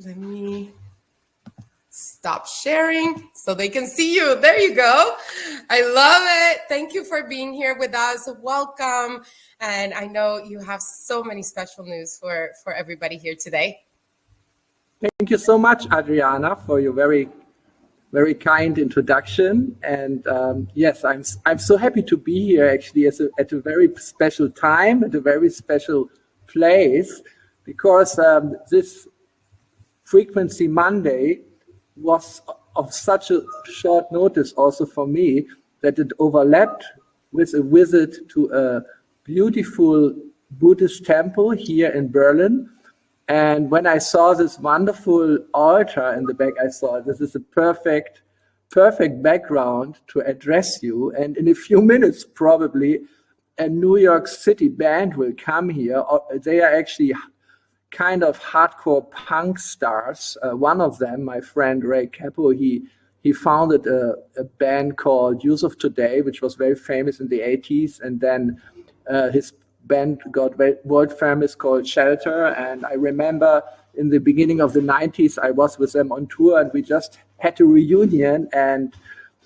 Let me stop sharing so they can see you. There you go. I love it. Thank you for being here with us. Welcome. And I know you have so many special news for everybody here today. Thank you so much, Adriana, for your very kind introduction. And yes, I'm so happy to be here actually at a very special time, at a very special place, because this Frequency Monday was of such a short notice also for me that it overlapped with a visit to a beautiful Buddhist temple here in Berlin. And when I saw this wonderful altar in the back, I thought this is a perfect background to address you. And in a few minutes, probably a New York City band will come here. They are actually kind of hardcore punk stars. One of them, my friend Ray Capo, he founded a band called Youth of Today, which was very famous in the 80s. And then his band got world famous called Shelter. And I remember in the beginning of the 90s, I was with them on tour and we just had a reunion. And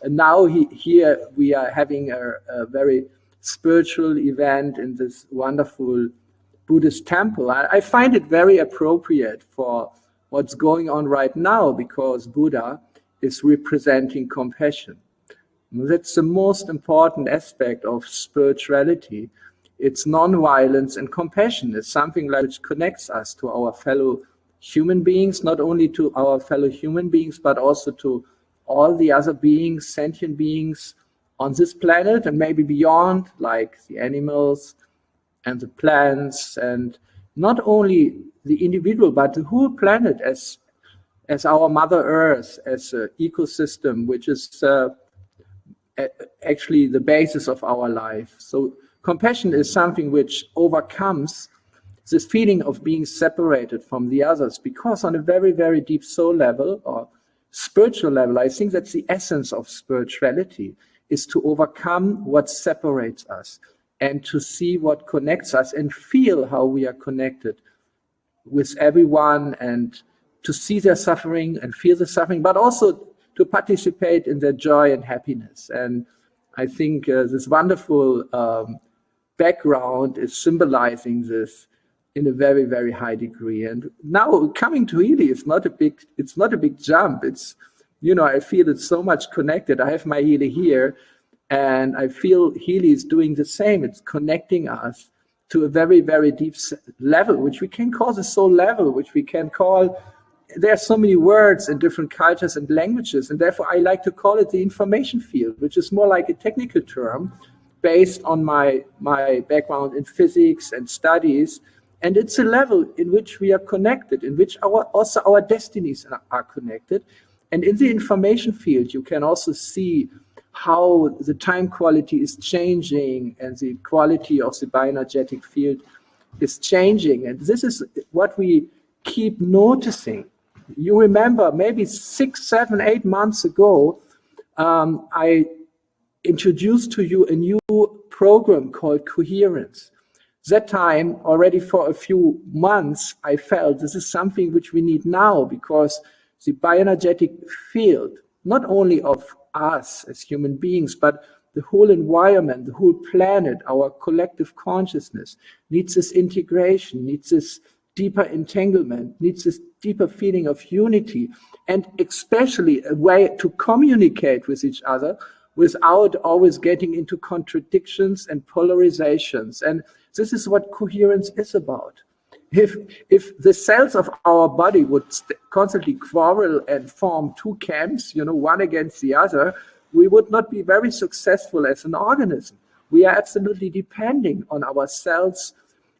now here we are having a very spiritual event in this wonderful Buddhist temple. I find it very appropriate for what's going on right now because Buddha is representing compassion. That's the most important aspect of spirituality. It's non-violence and compassion. It's something like which connects us to our fellow human beings, not only to our fellow human beings, but also to all the other beings, sentient beings on this planet and maybe beyond, like the animals and the plants, and not only the individual, but the whole planet as our Mother Earth, as an ecosystem, which is actually the basis of our life. So compassion is something which overcomes this feeling of being separated from the others, because on a very, very deep soul level or spiritual level, I think that's the essence of spirituality, is to overcome what separates us and to see what connects us and feel how we are connected with everyone and to see their suffering and feel the suffering, but also to participate in their joy and happiness. And I think this wonderful background is symbolizing this in a very, very high degree. And now coming to Healy, it's not a big jump. It's, you know, I feel it's so much connected. I have my Healy here, and I feel Healy is doing the same. It's connecting us to a very, very deep level, which we can call the soul level, which we can call, there are so many words in different cultures and languages, and therefore I like to call it the information field, which is more like a technical term based on my background in physics and studies. And it's a level in which we are connected, in which also our destinies are connected. And in the information field, you can also see how the time quality is changing and the quality of the bioenergetic field is changing. And this is what we keep noticing. You remember maybe 6, 7, 8 months ago, I introduced to you a new program called Coherence. That time, already for a few months, I felt this is something which we need now, because the bioenergetic field, not only of us as human beings, but the whole environment, the whole planet, our collective consciousness, needs this integration, needs this deeper entanglement, needs this deeper feeling of unity, and especially a way to communicate with each other without always getting into contradictions and polarizations. And this is what coherence is about. If the cells of our body would constantly quarrel and form two camps, you know, one against the other, we would not be very successful as an organism. We are absolutely depending on our cells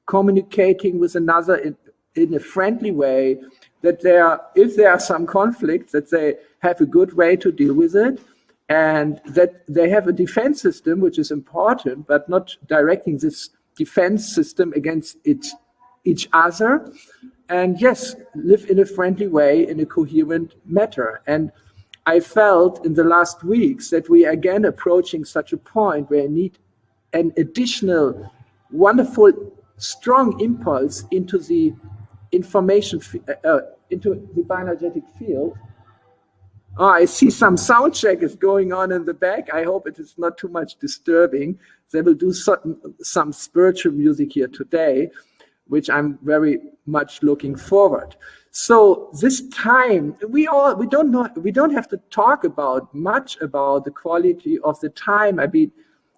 communicating with another in a friendly way, that if there are some conflicts, that they have a good way to deal with it, and that they have a defense system, which is important, but not directing this defense system against each other, and yes, live in a friendly way, in a coherent manner. And I felt in the last weeks that we are again approaching such a point where I need an additional wonderful strong impulse into the information into the bioenergetic field. Oh, I see some sound check is going on in the back. I hope it is not too much disturbing. They will do some spiritual music here today, which I'm very much looking forward. So this time, we don't have to talk much about the quality of the time. I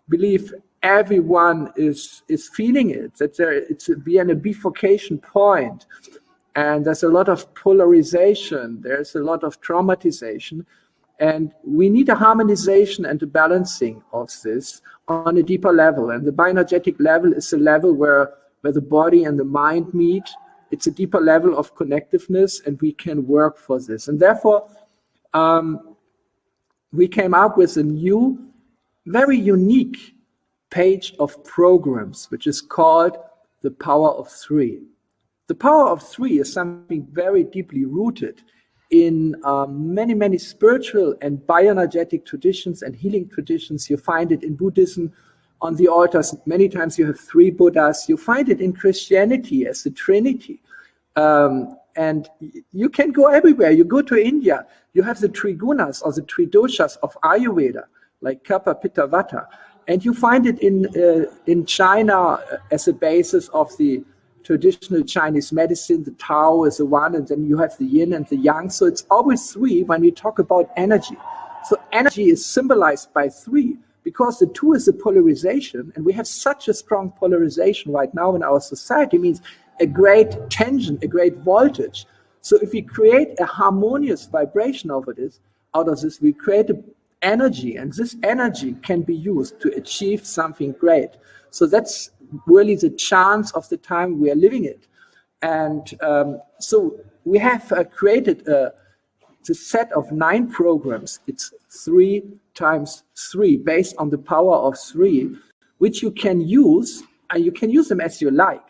believe everyone is feeling it, that it's a bifurcation point. And there's a lot of polarization. There's a lot of traumatization. And we need a harmonization and a balancing of this on a deeper level. And the bioenergetic level is a level where the body and the mind meet. It's a deeper level of connectiveness, and we can work for this. And therefore, we came up with a new, very unique page of programs, which is called the Power of Three. The Power of Three is something very deeply rooted in many, many spiritual and bioenergetic traditions and healing traditions. You find it in Buddhism on the altars. Many times you have 3 Buddhas. You find it in Christianity as the Trinity. And you can go everywhere. You go to India, you have the 3 gunas or the 3 doshas of Ayurveda, like Kapha, Pitta, Vata. And you find it in China as a basis of the traditional Chinese medicine. The Tao is the one, and then you have the yin and the yang. So it's always 3 when we talk about energy. So energy is symbolized by 3 because the 2 is a polarization, and we have such a strong polarization right now in our society. It means a great tension, a great voltage. So if we create a harmonious vibration out of this, we create an energy, and this energy can be used to achieve something great. So that's really the chance of the time we are living in. And so we have created the set of 9 programs. It's 3 times 3 based on the power of 3, which you can use, and you can use them as you like,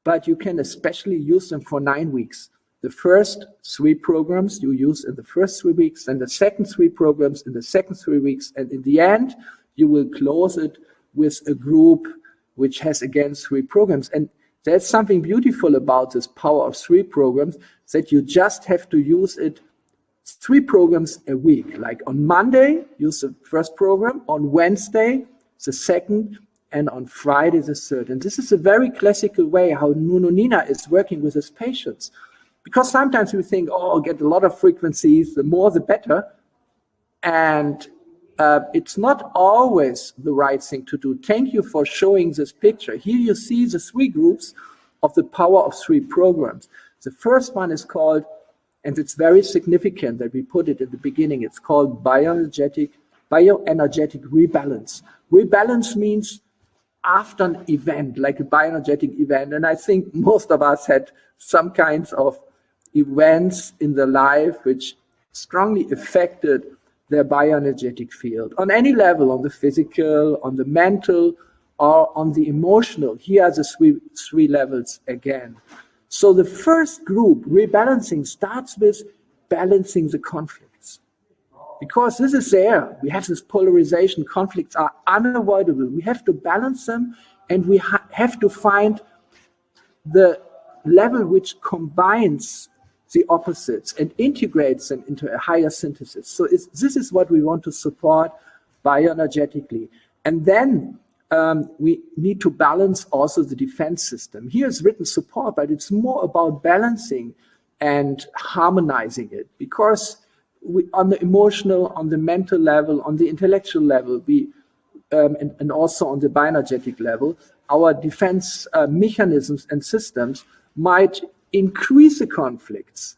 but you can especially use them for 9 weeks. The first 3 programs you use in the first 3 weeks, and the second 3 programs in the second 3 weeks, and in the end, you will close it with a group which has again 3 programs. And there's something beautiful about this Power of 3 programs, that you just have to use it 3 programs a week. Like on Monday, use the first program, on Wednesday, the second, and on Friday, the third. And this is a very classical way how Nuno Nina is working with his patients. Because sometimes we think, oh, I'll get a lot of frequencies, the more the better. And it's not always the right thing to do. Thank you for showing this picture. Here you see the 3 groups of the Power of 3 programs. The first one is called, and it's very significant that we put it at the beginning, it's called Bioenergetic Rebalance. Rebalance means after an event, like a bioenergetic event. And I think most of us had some kinds of events in their life which strongly affected their bioenergetic field on any level, on the physical, on the mental, or on the emotional. Here are the 3 levels again. So the first group, rebalancing, starts with balancing the conflicts. Because this is there. We have this polarization. Conflicts are unavoidable. We have to balance them, and we have to find the level which combines the opposites and integrates them into a higher synthesis. So this is what we want to support bioenergetically. And then we need to balance also the defense system. Here is written support, but it's more about balancing and harmonizing it, because on the emotional, on the mental level, on the intellectual level, and also on the bioenergetic level, our defense mechanisms and systems might increase the conflicts,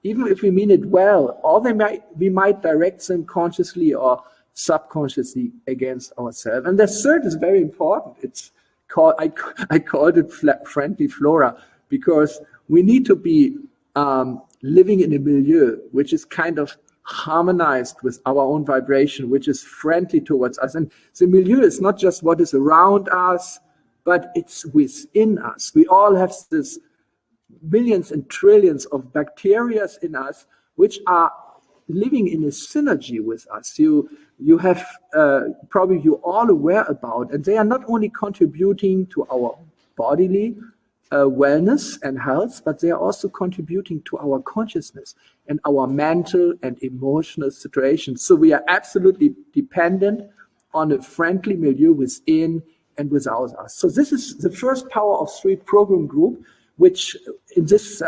even if we mean it well, or we might direct them consciously or subconsciously against ourselves. And the third is very important. It's called, I called it friendly flora, because we need to be living in a milieu which is kind of harmonized with our own vibration, which is friendly towards us. And the milieu is not just what is around us, but it's within us. We all have this billions and trillions of bacteria in us which are living in a synergy with us. You have probably you're all aware about, and they are not only contributing to our bodily wellness and health, but they are also contributing to our consciousness and our mental and emotional situation. So we are absolutely dependent on a friendly milieu within and without us. So this is the first Power of Three program group, which in this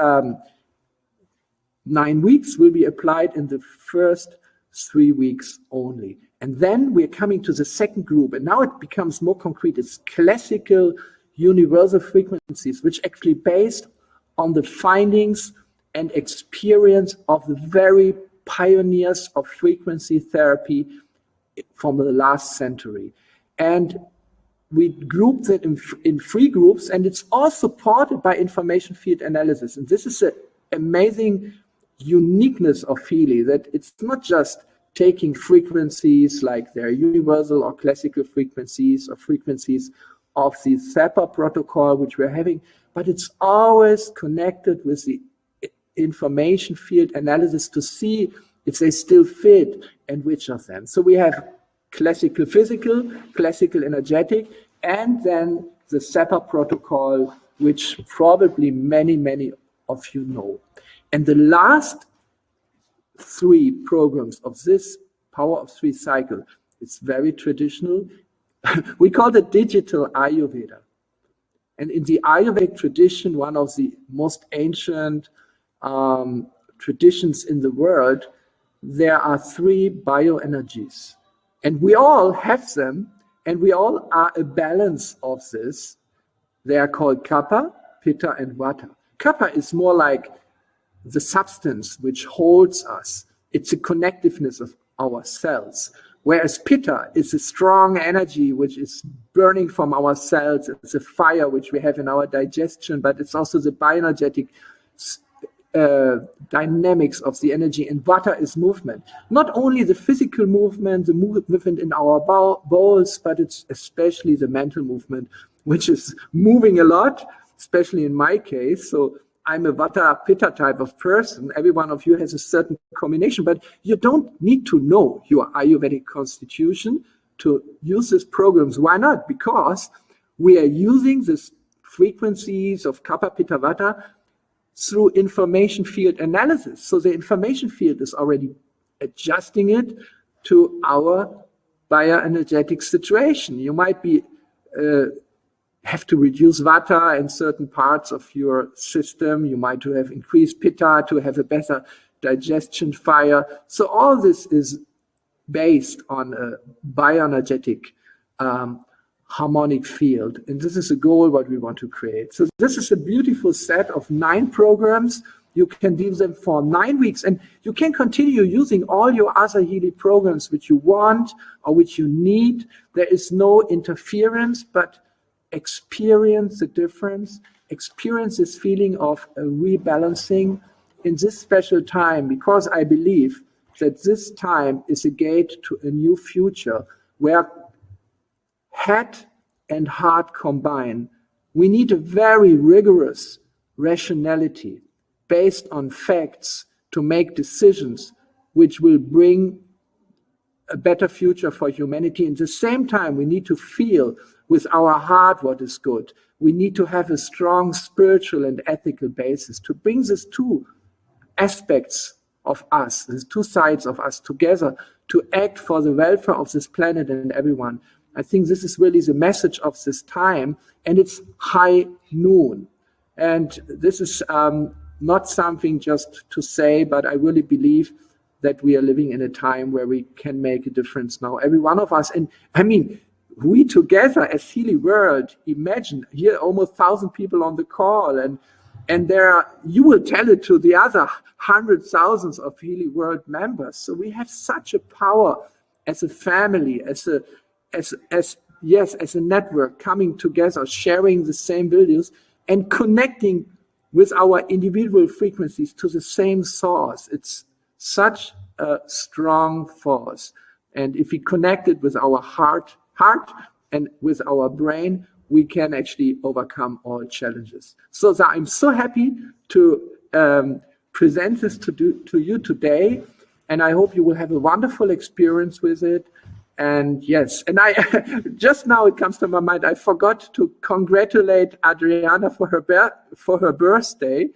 9 weeks will be applied in the first 3 weeks only. And then we're coming to the second group, and now it becomes more concrete. It's classical universal frequencies, which actually based on the findings and experience of the very pioneers of frequency therapy from the last century. And we grouped it in 3 groups, and it's all supported by information field analysis. And this is an amazing uniqueness of Healy, that it's not just taking frequencies like their universal or classical frequencies or frequencies of the SEPA protocol, which we're having, but it's always connected with the information field analysis to see if they still fit and which of them. So we have classical physical, classical energetic, and then the SEPA protocol, which probably many of you know. And the last 3 programs of this Power of Three cycle, it's very traditional. We call it digital Ayurveda. And in the Ayurvedic tradition, one of the most ancient traditions in the world, there are 3 bioenergies. And we all have them, and we all are a balance of this. They are called Kapha, Pitta, and Vata. Kapha is more like the substance which holds us. It's a connectiveness of our cells. Whereas Pitta is a strong energy which is burning from our cells. It's a fire which we have in our digestion, but it's also the bioenergetic dynamics of the energy. And Vata is movement. Not only the physical movement, the movement in our bowels, but it's especially the mental movement, which is moving a lot, especially in my case. So I'm a Vata Pitta type of person. Every one of you has a certain combination, but you don't need to know your Ayurvedic constitution to use these programs. Why not? Because we are using these frequencies of Kapha, Pitta, Vata through information field analysis. So the information field is already adjusting it to our bioenergetic situation. You might be have to reduce Vata in certain parts of your system. You might have increased Pitta to have a better digestion fire. So all this is based on a bioenergetic harmonic field. And this is a goal what we want to create. So this is a beautiful set of 9 programs. You can do them for 9 weeks, and you can continue using all your other Healy programs which you want or which you need. There is no interference, but experience the difference, experience this feeling of a rebalancing in this special time, because I believe that this time is a gate to a new future where head and heart combine. We need a very rigorous rationality based on facts to make decisions which will bring a better future for humanity. At the same time, we need to feel with our heart what is good. We need to have a strong spiritual and ethical basis to bring these 2 aspects of us, these 2 sides of us together to act for the welfare of this planet and everyone. I think this is really the message of this time, and it's high noon. And this is not something just to say, but I really believe that we are living in a time where we can make a difference now, every one of us. And I mean, we together as Healy World, imagine here almost 1,000 people on the call, and there are, you will tell it to the other hundreds, thousands of Healy World members. So we have such a power as a family, as a network, coming together, sharing the same values and connecting with our individual frequencies to the same source. It's such a strong force. And if we connect it with our heart and with our brain, we can actually overcome all challenges. So I'm so happy to present this to you today, and I hope you will have a wonderful experience with it. And yes, and I just now it comes to my mind, I forgot to congratulate Adriana for her birthday.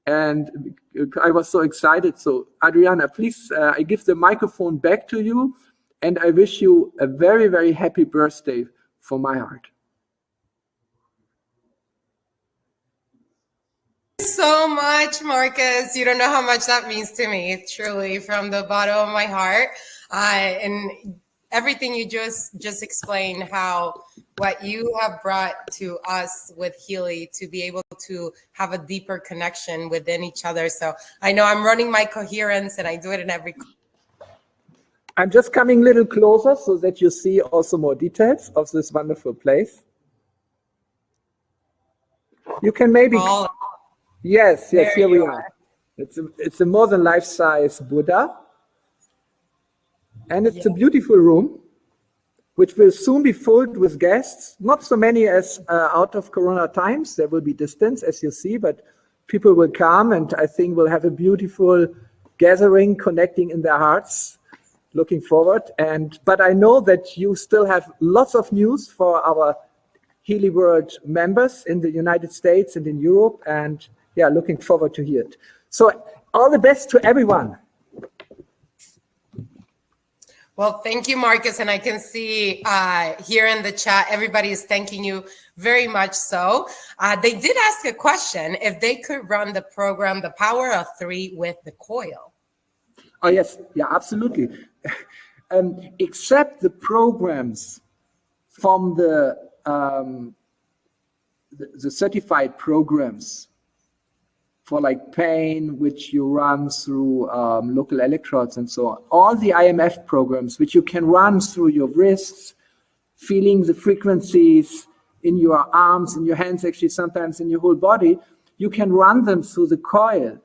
And I was so excited. So Adriana, please, I give the microphone back to you. And I wish you a very, very happy birthday from my heart. So much, Marcus. You don't know how much that means to me, truly, from the bottom of my heart. And everything you just explained, how what you have brought to us with Healy to be able to have a deeper connection within each other. So I know I'm running my coherence, and I do it in every. I'm just coming a little closer so that you see also more details of this wonderful place. You can maybe. Yes, here we are. It's a more than life-size Buddha. And it's a beautiful room, which will soon be filled with guests. Not so many as out of Corona times. There will be distance, as you see, but people will come, and I think we'll have a beautiful gathering, connecting in their hearts. Looking forward. But I know that you still have lots of news for our Healy World members in the United States and in Europe. And yeah, looking forward to hear it. So all the best to everyone. Well, thank you, Marcus. And I can see here in the chat, everybody is thanking you very much so. They did ask a question, if they could run the program, The Power of Three, with the coil. Oh, yes. Yeah, absolutely. Except the programs from the certified programs for like pain, which you run through local electrodes and so on. All the IMF programs, which you can run through your wrists, feeling the frequencies in your arms, in your hands, actually sometimes in your whole body, you can run them through the coil.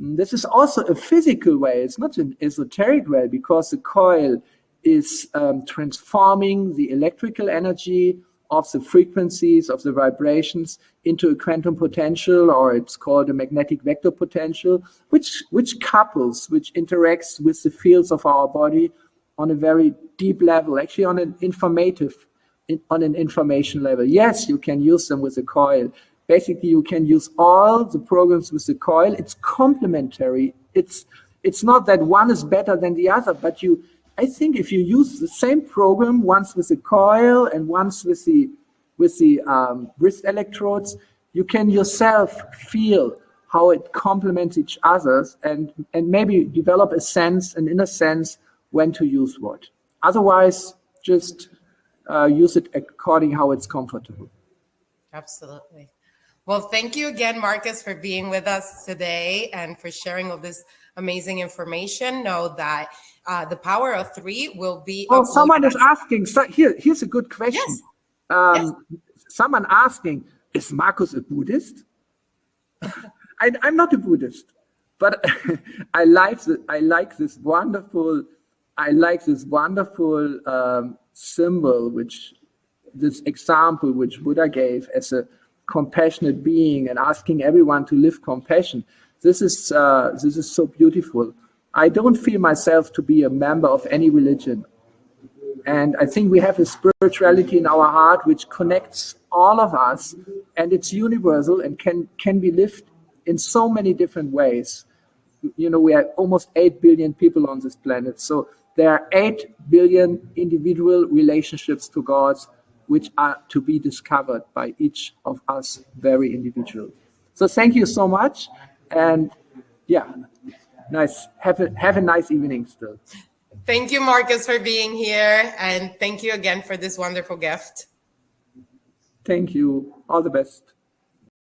This is also a physical way. It's not an esoteric way, because the coil is transforming the electrical energy of the frequencies of the vibrations into a quantum potential, or it's called a magnetic vector potential, which couples, which interacts with the fields of our body on a very deep level, actually on an information level. Yes, you can use them with the coil. Basically, you can use all the programs with the coil. It's complementary. It's not that one is better than the other, but I think if you use the same program, once with the coil and once with the wrist electrodes, you can yourself feel how it complements each other, and maybe develop an inner sense when to use what. Otherwise, just use it according how it's comfortable. Absolutely. Well, thank you again, Marcus, for being with us today and for sharing all this amazing information. Know that The Power of Three will be. Oh, someone is asking. So here's a good question. Yes. Yes. Someone asking, is Marcus a Buddhist? I'm not a Buddhist, but I like this wonderful symbol, this example which Buddha gave as a compassionate being and asking everyone to live compassion. This is so beautiful. I don't feel myself to be a member of any religion. And I think we have a spirituality in our heart which connects all of us, and it's universal and can be lived in so many different ways. You know, we are almost 8 billion people on this planet. So there are 8 billion individual relationships to God, which are to be discovered by each of us very individual. So thank you so much. And yeah, nice. Have a nice evening still. Thank you, Marcus, for being here. And thank you again for this wonderful gift. Thank you. All the best.